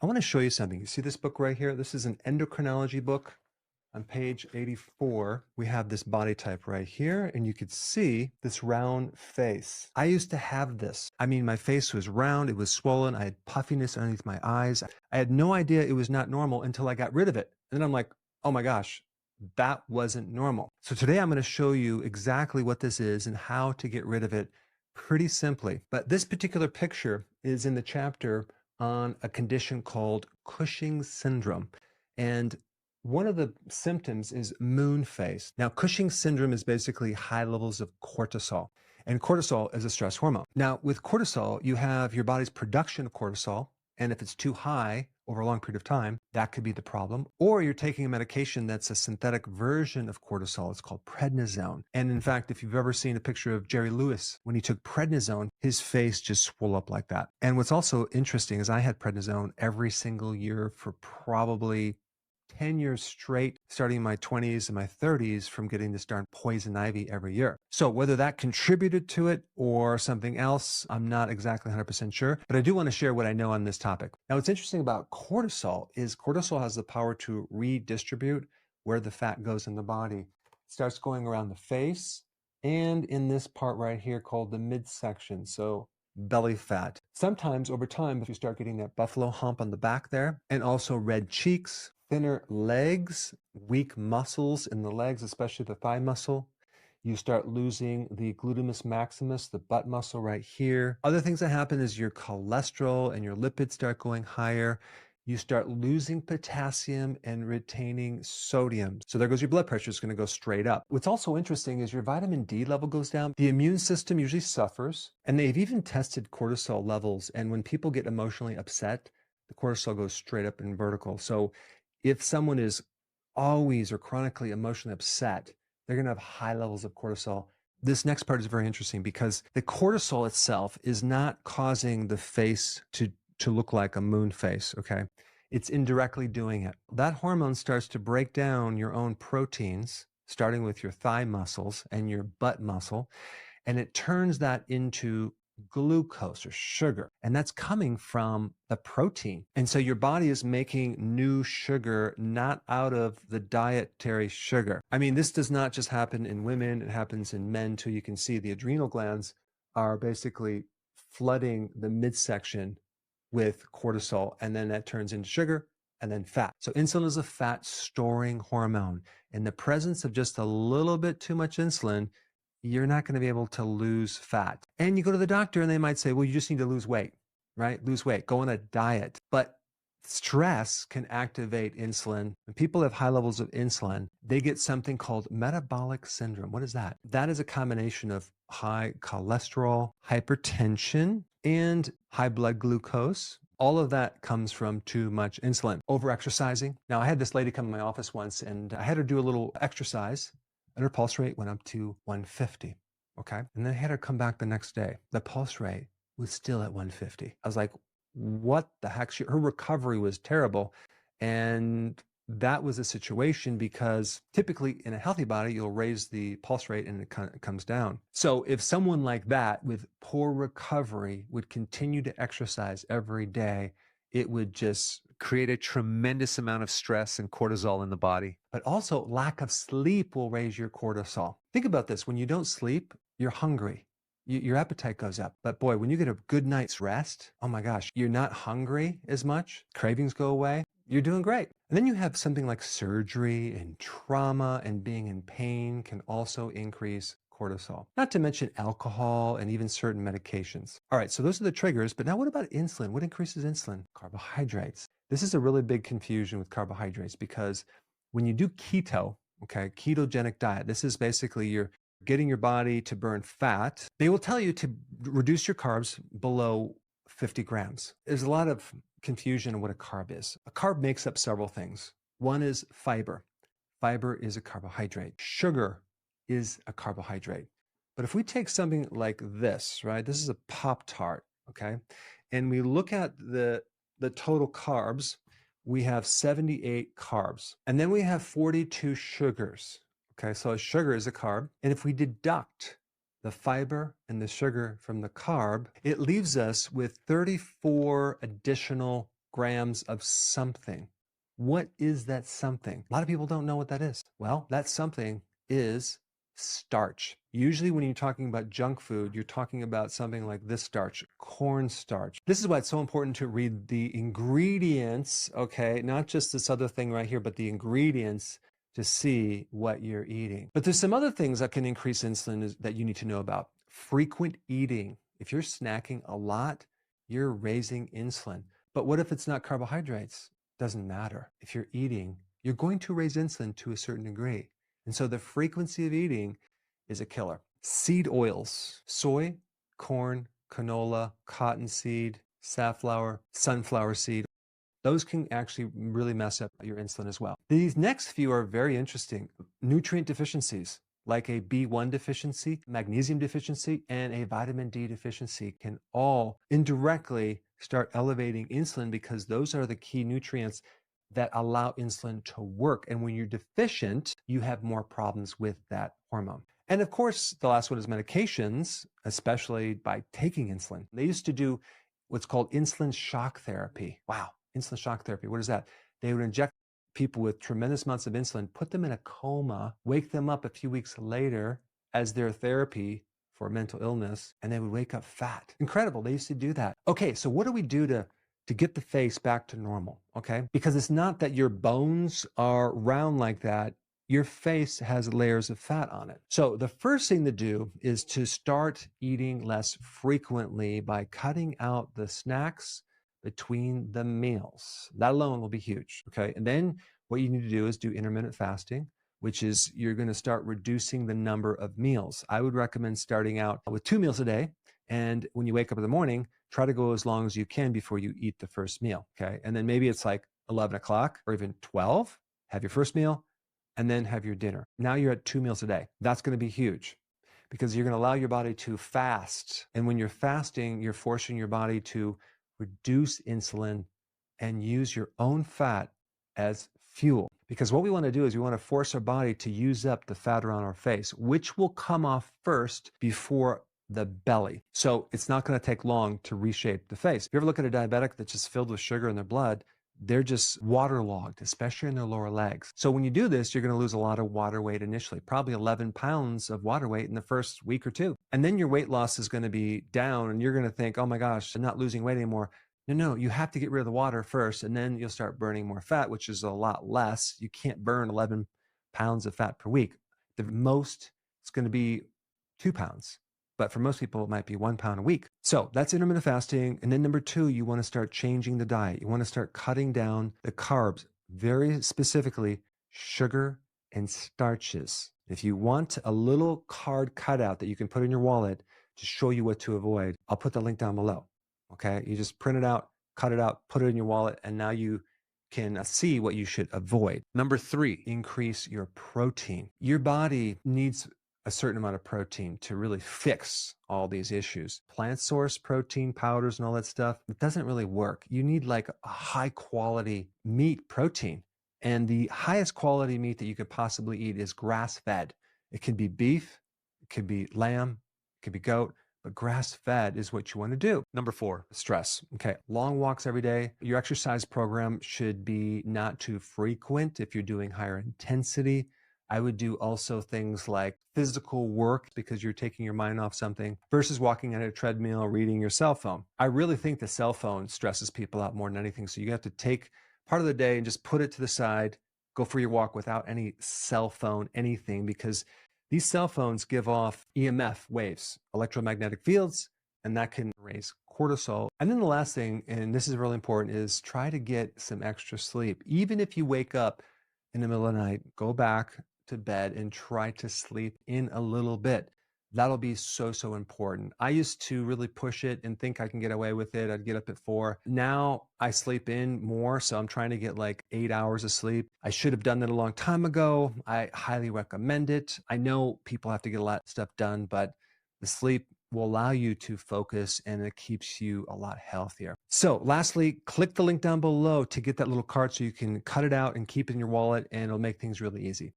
I want to show you something. You see this book right here? This is an endocrinology book. On page 84, we have this body type right here, and you could see this round face. I used to have this. I mean, my face was round, it was swollen, I had puffiness underneath my eyes. I had no idea it was not normal until I got rid of it. And then I'm like, oh my gosh, that wasn't normal. So today I'm going to show you exactly what this is and how to get rid of it pretty simply. But this particular picture is in the chapter on a condition called Cushing syndrome. And one of the symptoms is moon face. Now, Cushing syndrome is basically high levels of cortisol, and cortisol is a stress hormone. Now, with cortisol, you have your body's production of cortisol, and if it's too high over a long period of time, that could be the problem. Or you're taking a medication that's a synthetic version of cortisol. It's called prednisone. And in fact, if you've ever seen a picture of Jerry Lewis, when he took prednisone, his face just swelled up like that. And what's also interesting is I had prednisone every single year for probably 10 years straight, starting in my 20s and my 30s from getting this darn poison ivy every year. So whether that contributed to it or something else, I'm not exactly 100% sure, but I do want to share what I know on this topic. Now, what's interesting about cortisol is cortisol has the power to redistribute where the fat goes in the body. It starts going around the face and in this part right here called the midsection. So belly fat. Sometimes over time, if you start getting that buffalo hump on the back there and also red cheeks, thinner legs, weak muscles in the legs, especially the thigh muscle. You start losing the gluteus maximus, the butt muscle right here. Other things that happen is your cholesterol and your lipids start going higher. You start losing potassium and retaining sodium. So there goes your blood pressure. It's going to go straight up. What's also interesting is your vitamin D level goes down. The immune system usually suffers. And they've even tested cortisol levels. And when people get emotionally upset, the cortisol goes straight up and vertical. So if someone is always or chronically emotionally upset, they're going to have high levels of cortisol. This next part is very interesting because the cortisol itself is not causing the face to look like a moon face, okay? It's indirectly doing it. That hormone starts to break down your own proteins, starting with your thigh muscles and your butt muscle, and it turns that into glucose or sugar, and that's coming from the protein. And so your body is making new sugar, not out of the dietary sugar. I mean, this does not just happen in women, it happens in men too. You can see the adrenal glands are basically flooding the midsection with cortisol, and then that turns into sugar and then fat. So insulin is a fat storing hormone. In the presence of just a little bit too much insulin, you're not going to be able to lose fat. And you go to the doctor and they might say, well, you just need to lose weight, right? Lose weight, go on a diet. But stress can activate insulin. When people have high levels of insulin, they get something called metabolic syndrome. What is that? That is a combination of high cholesterol, hypertension, and high blood glucose. All of that comes from too much insulin. Overexercising. Now, I had this lady come in my office once and I had her do a little exercise. And her pulse rate went up to 150, okay? And then I had her come back the next day. The pulse rate was still at 150. I was like, what the heck? Her recovery was terrible. And that was a situation because typically in a healthy body, you'll raise the pulse rate and it comes down. So if someone like that with poor recovery would continue to exercise every day, it would just create a tremendous amount of stress and cortisol in the body. But also lack of sleep will raise your cortisol. Think about this. When you don't sleep, you're hungry. Your appetite goes up. But boy, when you get a good night's rest, oh my gosh, you're not hungry as much. Cravings go away. You're doing great. And then you have something like surgery and trauma and being in pain can also increase cortisol. Not to mention alcohol and even certain medications. All right, so those are the triggers, but now what about insulin? What increases insulin? Carbohydrates. This is a really big confusion with carbohydrates because when you do keto, okay, ketogenic diet, this is basically you're getting your body to burn fat. They will tell you to reduce your carbs below 50 grams. There's a lot of confusion on what a carb is. A carb makes up several things. One is fiber. Fiber is a carbohydrate. Sugar is a carbohydrate. But if we take something like this, right? This is a Pop-Tart, okay? And we look at the total carbs, we have 78 carbs. And then we have 42 sugars, okay? So a sugar is a carb. And if we deduct the fiber and the sugar from the carb, it leaves us with 34 additional grams of something. What is that something? A lot of people don't know what that is. Well, that something is starch. Usually when you're talking about junk food, you're talking about something like this starch, cornstarch. This is why it's so important to read the ingredients, okay? Not just this other thing right here, but the ingredients to see what you're eating. But there's some other things that can increase insulin that you need to know about. Frequent eating. If you're snacking a lot, you're raising insulin. But what if it's not carbohydrates? Doesn't matter. If you're eating, you're going to raise insulin to a certain degree. And so the frequency of eating is a killer. Seed oils, soy, corn, canola, cottonseed, safflower, sunflower seed. Those can actually really mess up your insulin as well. These next few are very interesting. Nutrient deficiencies, like a B1 deficiency, magnesium deficiency, and a vitamin D deficiency can all indirectly start elevating insulin because those are the key nutrients that allow insulin to work. And when you're deficient, you have more problems with that hormone. And of course, the last one is medications, especially by taking insulin. They used to do what's called insulin shock therapy. Wow, insulin shock therapy. What is that? They would inject people with tremendous amounts of insulin, put them in a coma, wake them up a few weeks later as their therapy for mental illness, and they would wake up fat. Incredible. They used to do that. Okay, so what do we do to get the face back to normal, okay? Because it's not that your bones are round like that. Your face has layers of fat on it. So the first thing to do is to start eating less frequently by cutting out the snacks between the meals. That alone will be huge, okay? And then what you need to do is do intermittent fasting, which is you're going to start reducing the number of meals. I would recommend starting out with 2 meals a day. And when you wake up in the morning, try to go as long as you can before you eat the first meal, okay? And then maybe it's like 11 o'clock or even 12, have your first meal, and then have your dinner. Now you're at 2 meals a day. That's going to be huge because you're going to allow your body to fast. And when you're fasting, you're forcing your body to reduce insulin and use your own fat as fuel. Because what we want to do is we want to force our body to use up the fat around our face, which will come off first before the belly. So it's not going to take long to reshape the face. If you ever look at a diabetic that's just filled with sugar in their blood, they're just waterlogged, especially in their lower legs. So when you do this, you're going to lose a lot of water weight initially, probably 11 pounds of water weight in the first week or two. And then your weight loss is going to be down and you're going to think, oh my gosh, I'm not losing weight anymore. No, you have to get rid of the water first and then you'll start burning more fat, which is a lot less. You can't burn 11 pounds of fat per week. The most, it's going to be 2 pounds. But for most people, it might be 1 pound a week. So that's intermittent fasting. And then number 2, you want to start changing the diet. You want to start cutting down the carbs, very specifically sugar and starches. If you want a little card cutout that you can put in your wallet to show you what to avoid, I'll put the link down below. Okay, you just print it out, cut it out, put it in your wallet, and now you can see what you should avoid. Number 3, increase your protein. Your body needs a certain amount of protein to really fix all these issues. Plant source protein powders and all that stuff, it doesn't really work. You need like a high quality meat protein. And the highest quality meat that you could possibly eat is grass-fed. It can be beef, it could be lamb, it could be goat, but grass-fed is what you want to do. Number 4, stress. Okay, long walks every day. Your exercise program should be not too frequent if you're doing higher intensity. I would do also things like physical work because you're taking your mind off something versus walking on a treadmill or reading your cell phone. I really think the cell phone stresses people out more than anything. So you have to take part of the day and just put it to the side, go for your walk without any cell phone, anything, because these cell phones give off EMF waves, electromagnetic fields, and that can raise cortisol. And then the last thing, and this is really important, is try to get some extra sleep. Even if you wake up in the middle of the night, go back to bed and try to sleep in a little bit. That'll be so important. I used to really push it and think I can get away with it. I'd get up at 4. Now I sleep in more, so I'm trying to get like 8 hours of sleep. I should have done that a long time ago. I highly recommend it. I know people have to get a lot of stuff done, but the sleep will allow you to focus and it keeps you a lot healthier. So lastly, click the link down below to get that little card so you can cut it out and keep it in your wallet and it'll make things really easy.